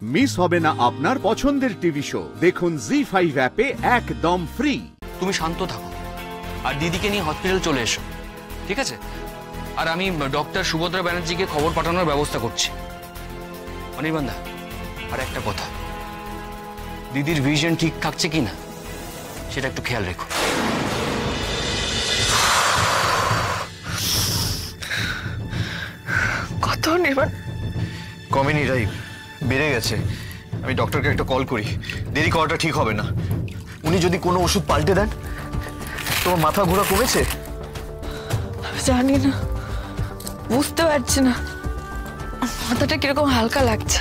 Miss হবে না আপনার পছন্দের টিভি শো। দেখুন জি5 অ্যাপে একদম ফ্রি। তুমি শান্ত থাকো আর দিদিকে নিয়ে হসপিটাল চলে এসো, ঠিক আছে? আর আমি ডক্টর সুভদ্রা ব্যানার্জিকে খবর পাঠানোর ব্যবস্থা করছি। অনির্বাণদা, আর একটা কথা, দিদির ভিশন ঠিক থাকছে কি না সেটা একটু খেয়াল রেখো। কত অনির্বাণ? কমেনি রাই, বেড়ে গেছে। আমি ডক্টরকে একটা কল করি, দেরি করাটা ঠিক হবে না। উনি যদি কোনো ওষুধ পাল্টে দেন, তোমার মাথা ঘোরা কমেছে? জানি না, বুঝতে পারছি না, মাথাটা কিরকম হালকা লাগছে।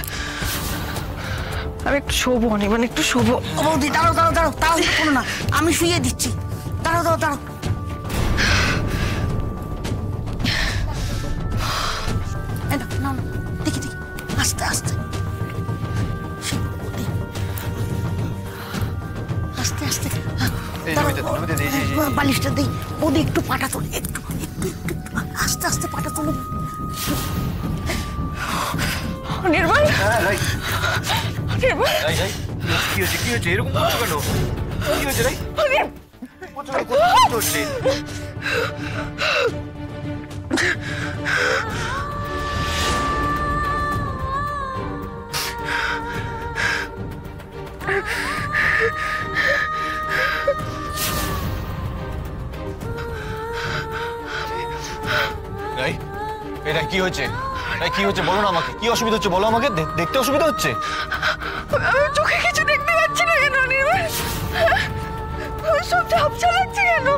আমি একটু শোবো অনির্বাণ, একটু শোবো। বৌদি দাঁড়াও দাঁড়াও দাঁড়াও, তাও কোনো না, আমি শুয়ে দিচ্ছি। দাঁড়াও দাঁড়াও দাঁড়াও। না না, দেখি দেখি, আস্তে আস্তে আস্তে আস্তে। বালিশটা দিই বৌদি, একটু পাটা তোল, একটু একটু একটু আস্তে আস্তে পাটা তোলো। অনির্বাণ, রাই, অনির্বাণ, রাই, রাই, কি হয়েছে? কি হয়েছে? এরকম করছো কেন? কি হয়েছে রাই? কি হচ্ছে? রাই, এটা কি হয়েছে? রাই, কি হচ্ছে বলো না আমাকে, কি অসুবিধা হচ্ছে বলো আমাকে। দেখতে অসুবিধা হচ্ছে? আমি চোখে কিছু দেখতে পাচ্ছি না কেন অনির্বাণ? আমার সব ঝাপসা লাগছে কেন?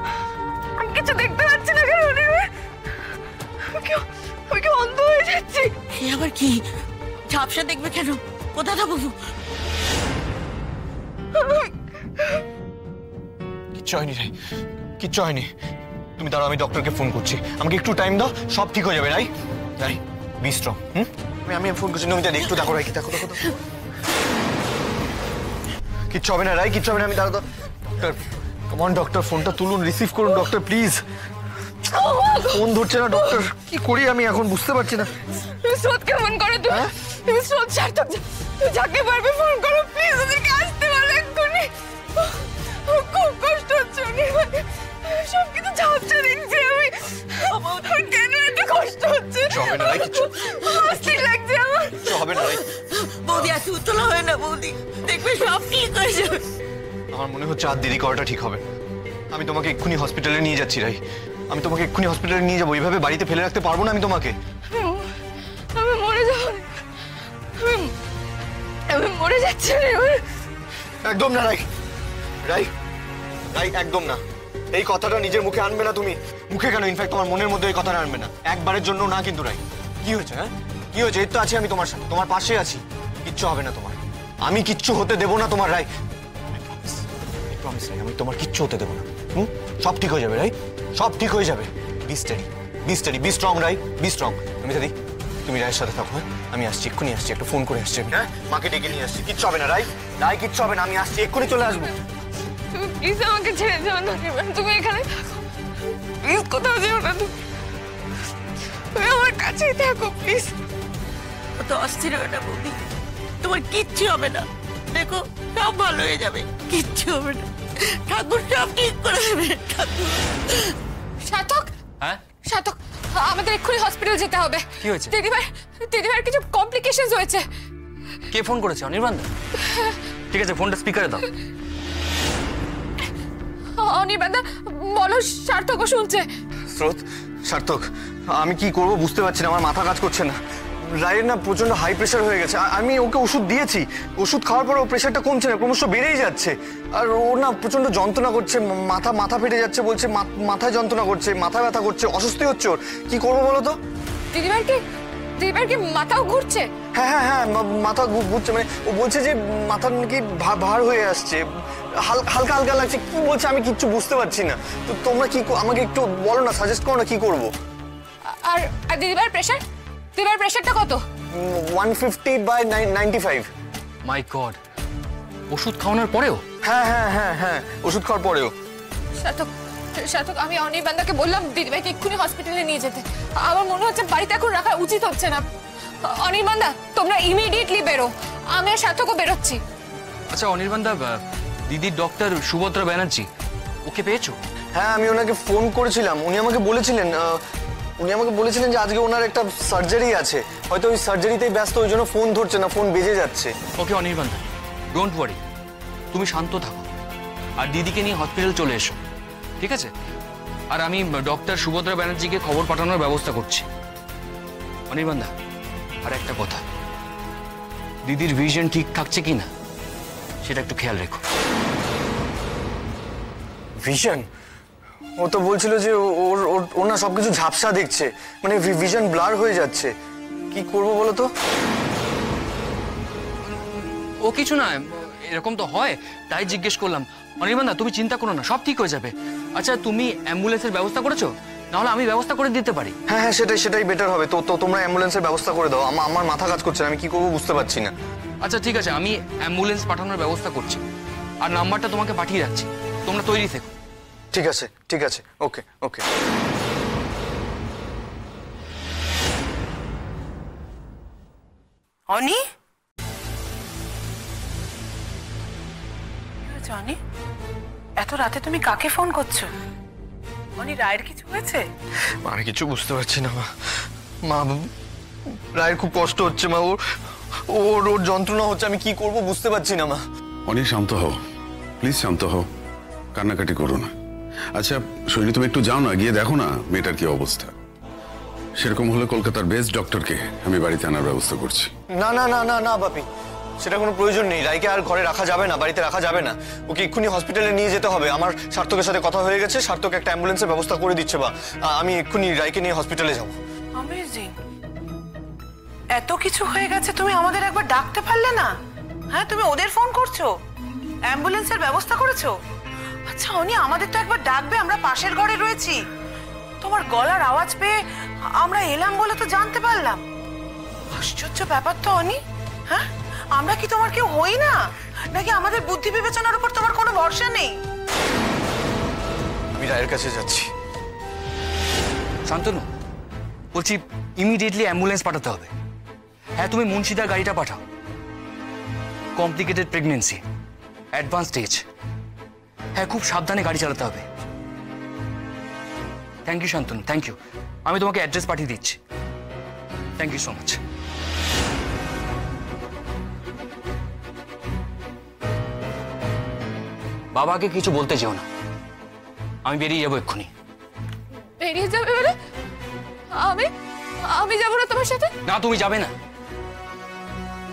আমি কিছু দেখতে পাচ্ছি না কেন অনির্বাণ? আমি কি অন্ধ হয়ে যাচ্ছি? সে আবার কি ঝাপসা দেখবে কেন? কোথাটা বাবু? কিচ্ছু হয়নি রাই, কিচ্ছু হয়নি। তুমি দাঁড়াও, আমি ডক্টরকে ফোন করছি। আমাকে একটু টাইম দাও, সব ঠিক হয়ে যাবে। রাই, রাই, বি স্ট্রং। আমি ফোন করছি। নমিতা, একটু দেখো রাই, দেখো দেখো। কিচ্ছু হবে না রাই, কিচ্ছু হবে না। আমি দাঁড়াও। ডক্টর, কমন ডক্টর, ফোনটা তুলুন, রিসিভ করুন ডক্টর, প্লিজ। ফোন ধরছে না ডক্টর, কি করি আমি এখন বুঝতে পারছি না। তুমি স্রোত কেমন করে? তুমি স্রোত সার্থক, তুই যাকে পারবে ফোন করো প্লিজ, ওদেরকে আসতে বলো এক্ষুনি। খুব কষ্ট হচ্ছে অনির্বাণ, সব কিছু ঝাপসা দেখছি আমি। আমার কেন এত কষ্ট হচ্ছে? হবে না রাই, কিচ্ছু অস্থির লাগছে আমার। হবে না রাই। বৌদি এত উতলা হয় না বৌদি, দেখবে সব ঠিক হয়ে যাবে। আমার মনে হচ্ছে আর দেরি করাটা ঠিক হবে। আমি তোমাকে এক্ষুনি হসপিটালে নিয়ে যাচ্ছি রাই, আমি তোমাকে এক্ষুনি হসপিটালে নিয়ে যাবো। এইভাবে বাড়িতে ফেলে রাখতে পারবো না আমি তোমাকে। আমি মরে যাবো, আমি মরে যাচ্ছি। একদম না রাই, রাই, রাই, একদম না। এই কথাটা নিজের মুখে আনবে না তুমি। মুখে কেন, ইনফ্যাক্ট তোমার মনের মধ্যে এই কথাটা আনবে না, একবারের জন্য না কিন্তু রাই। কি হয়েছে? হ্যাঁ, কি হয়েছে? এই তো আছি আমি তোমার সাথে, তোমার পাশে আছি। কিচ্ছু হবে না তোমার, আমি কিচ্ছু হতে দেবো না তোমার রাই। প্রমিস রাই, আমি তোমার কিচ্ছু হতে দেবো না। সব ঠিক হয়ে যাবে রাই, সব ঠিক হয়ে যাবে। Be steady, be steady, be strong রাই, বি স্ট্রং। আমি দাদি, তুমি রায়ের সাথে থাকো। হ্যাঁ, আমি আসছি, এক্ষুনি আসছি, একটা ফোন করে আসছি। হ্যাঁ, মাকে ডেকে নিয়ে আসছি। কিচ্ছু হবে না রাই, রাই, কিচ্ছু হবে না। আমি আসছি, এক্ষুনি চলে আসবো। তুমি প্লিজ আমাকে ছেড়ে যাও না, তুমি এখানে থাকো প্লিজ, কোথাও যেও না। তুমি আমার কাছেই থাকো প্লিজ। অত অস্থির হবে না বৌদি, তোমার কিচ্ছু হবে না। দেখো সব ভালো হয়ে যাবে, কিচ্ছু হবে না। ঠাকুর সব ঠিক করে দেবে। ঠাকুর। সার্থক, হ্যাঁ সার্থক, আমাদের এক্ষুনি হসপিটাল যেতে হবে। কি হয়েছে? দিদিভাইয়ের কিছু কমপ্লিকেশনস হয়েছে। কে ফোন করেছে? অনির্বাণদা? ঠিক আছে, ফোনটা স্পিকারে দাও। অনির্বাণদা বলো, সার্থকও শুনছে। স্রোত, সার্থক, আমি কি করব বুঝতে পারছি না, আমার মাথা কাজ করছে না। রায়ের না প্রচন্ড হাই প্রেশার হয়ে গেছে। আমি ওকে ওষুধ দিয়েছি, ওষুধ খাওয়ার পর ও প্রেশারটা কমছে না, ক্রমশ বেড়েই যাচ্ছে। আর ও না প্রচন্ড যন্ত্রণা করছে, মাথা ফেটে যাচ্ছে বলছে, মাথায় যন্ত্রণা করছে, মাথা ব্যথা করছে, অস্বস্তি হচ্ছে ওর। কি করবো বলো তো? দিদিভাইয়ের কি মাথাও ঘুরছে? হ্যাঁ হ্যাঁ হ্যাঁ, মাথা ঘুরছে। মানে ও বলছে যে মাথা নাকি ভার হয়ে আসছে, হালকা হালকা লাগছে। কি বলছে আমি কিচ্ছু বুঝতে পারছি না। তো তোমরা কি আমাকে একটু বলো না, সাজেস্ট করো না, কি করবো? আর দিদিভাইয়ের প্রেশারটা কত? 150/95। মাই গড, ওষুধ খাওয়ানোর পরেও? হ্যাঁ হ্যাঁ হ্যাঁ হ্যাঁ, ওষুধ খাওয়ার পরেও। সার্থক, আমি অনির্বাণদাকে বললাম দিদিভাইকে এক্ষুনি হসপিটালে নিয়ে যেতে। আমার মনে হচ্ছে বাড়িতে এখন রাখা উচিত হচ্ছে না। অনির্বাণদা, তোমরা ইমিডিয়েটলি বেরো। আমি আর সার্থকও বেরোচ্ছি। আচ্ছা অনির্বাণদা, দিদির ডক্টর সুভদ্রা ব্যানার্জি, ওকে পেয়েছো? হ্যাঁ, আমি ওনাকে ফোন করেছিলাম। উনি আমাকে বলেছিলেন যে আজকে ওনার একটা সার্জারি আছে, হয়তো ওই সার্জারিতেই ব্যস্ত, ওই জন্য ফোন ধরছে না, ফোন বেজে যাচ্ছে। ওকে অনির্বাণদা, ডোন্ট ওয়ারি, তুমি শান্ত থাকো আর দিদিকে নিয়ে হসপিটাল চলে এসো, ঠিক আছে? আর আমি ডক্টর সুভদ্রা ব্যানার্জিকে খবর পাঠানোর ব্যবস্থা করছি। অনির্বাণদা, আর একটা কথা, দিদির ভিশন ঠিক থাকছে কি না সেটা একটু খেয়াল রেখো। ভিশন? ও তো বলছিল যে ওর না সবকিছু ঝাপসা দেখছে, মানে ভিশন ব্লার হয়ে যাচ্ছে। কি করবো বলো তো? ও কিছু না, এরকম তো হয়, তাই জিজ্ঞেস করলাম। অনির্বাণদা, তুমি চিন্তা করো না, সব ঠিক হয়ে যাবে। আচ্ছা, তুমি অ্যাম্বুলেন্সের ব্যবস্থা করেছো? নাহলে আমি ব্যবস্থা করে দিতে পারি। হ্যাঁ, সেটাই বেটার হবে। তো তোমরা অ্যাম্বুলেন্সের ব্যবস্থা করে দাও। আমার মাথা কাজ করছে না, আমি কি করবো বুঝতে পারছি না। আচ্ছা ঠিক আছে, আমি অ্যাম্বুলেন্স পাঠানোর ব্যবস্থা করছি আর নাম্বারটা তোমাকে পাঠিয়ে রাখছি, তোমরা তৈরি থেকো। ঠিক আছে, ওকে। অনি, অনি, এত রাতে তুমি কাকে ফোন করছো? অনি, রায়ের কিছু হয়েছে? আমি কিছু বুঝতে পারছি না মা। রায়ের খুব কষ্ট হচ্ছে মা, ওর যন্ত্রণা হচ্ছে, আমি কি করব বুঝতে পারছি না মা। অনেক শান্ত হও, প্লিজ শান্ত হও, কান্নাকাটি করো না। আচ্ছা শৈলী, তুমি একটু যাও না, গিয়ে দেখো না মেয়েটার কি অবস্থা। সেরকম হলে কলকাতার বেস্ট ডক্টরকে আমি বাড়িতে আনার ব্যবস্থা করছি। না বাপি, সেটা কোনো প্রয়োজন নেই। রায়কে আর ঘরে রাখা যাবে না, বাড়িতে রাখা যাবে না। ওকে এক্ষুনি হসপিটালে নিয়ে যেতে হবে। আমার সার্থকের সাথে কথা হয়ে গেছে, সার্থক একটা অ্যাম্বুলেন্সের ব্যবস্থা করে দিচ্ছে। বা আমি এক্ষুনি রায়কে নিয়ে হসপিটালে যাবো। অ্যামেজিং, এত কিছু হয়ে গেছে, তুমি আমাদের একবার ডাকতে পারলে না? হ্যাঁ, তুমি ওদের ফোন করছো, অ্যাম্বুলেন্সের ব্যবস্থা করেছো? আচ্ছা অনি, আমাদের তো একবার ডাকবে, আমরা পাশের ঘরে রয়েছি। তোমার গলার আওয়াজ পেয়ে আমরা এলাম বলে তো জানতে পারলাম। আশ্চর্য ব্যাপার তো অনি। হ্যাঁ, আমরা কি তোমার কেউ হই না, নাকি আমাদের বুদ্ধি বিবেচনার উপর তোমার কোনো ভরসা নেই? আমি রায়ের কাছে যাচ্ছি। শান্তনু, বলছি ইমিডিয়েটলি অ্যাম্বুলেন্স পাঠাতে হবে। হ্যাঁ, তুমি মুন্সিদার গাড়িটা পাঠাও। Complicated pregnancy, advance stage. হ্যাঁ, খুব সাবধানে গাড়ি চালাতে হবে। Thank you Shantanu, thank you. আমি তোমাকে অ্যাড্রেস পাঠিয়ে দিচ্ছি। Thank you so much. বাবাকে কিছু বলতে যেও না, আমি বেরিয়ে যাবো এক্ষুনি। বেরিয়ে যাবে বলে? আমি যাবো না তোমার সাথে? না, তুমি যাবে না।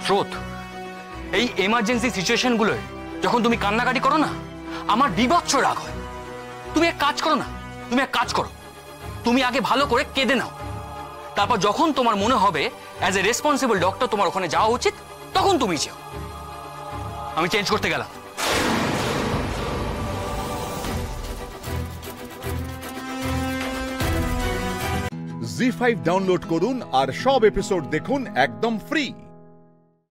স্রোত, এই এমার্জেন্সি সিচুয়েশন গুলোয় যখন তুমি কান্নাকাটি করো না, আমার বিভৎস রাগ হয়। তুমি এক কাজ করো না, তুমি আগে ভালো করে কেঁদে নাও। তারপর যখন তোমার মনে হবে অ্যাজ এ রেসপন্সিবল ডক্টর তোমার ওখানে যাওয়া উচিত, তখন তুমি যাও। আমি চেঞ্জ করতে গেলাম। জি5 ডাউনলোড করুন আর সব এপিসোড দেখুন একদম ফ্রি।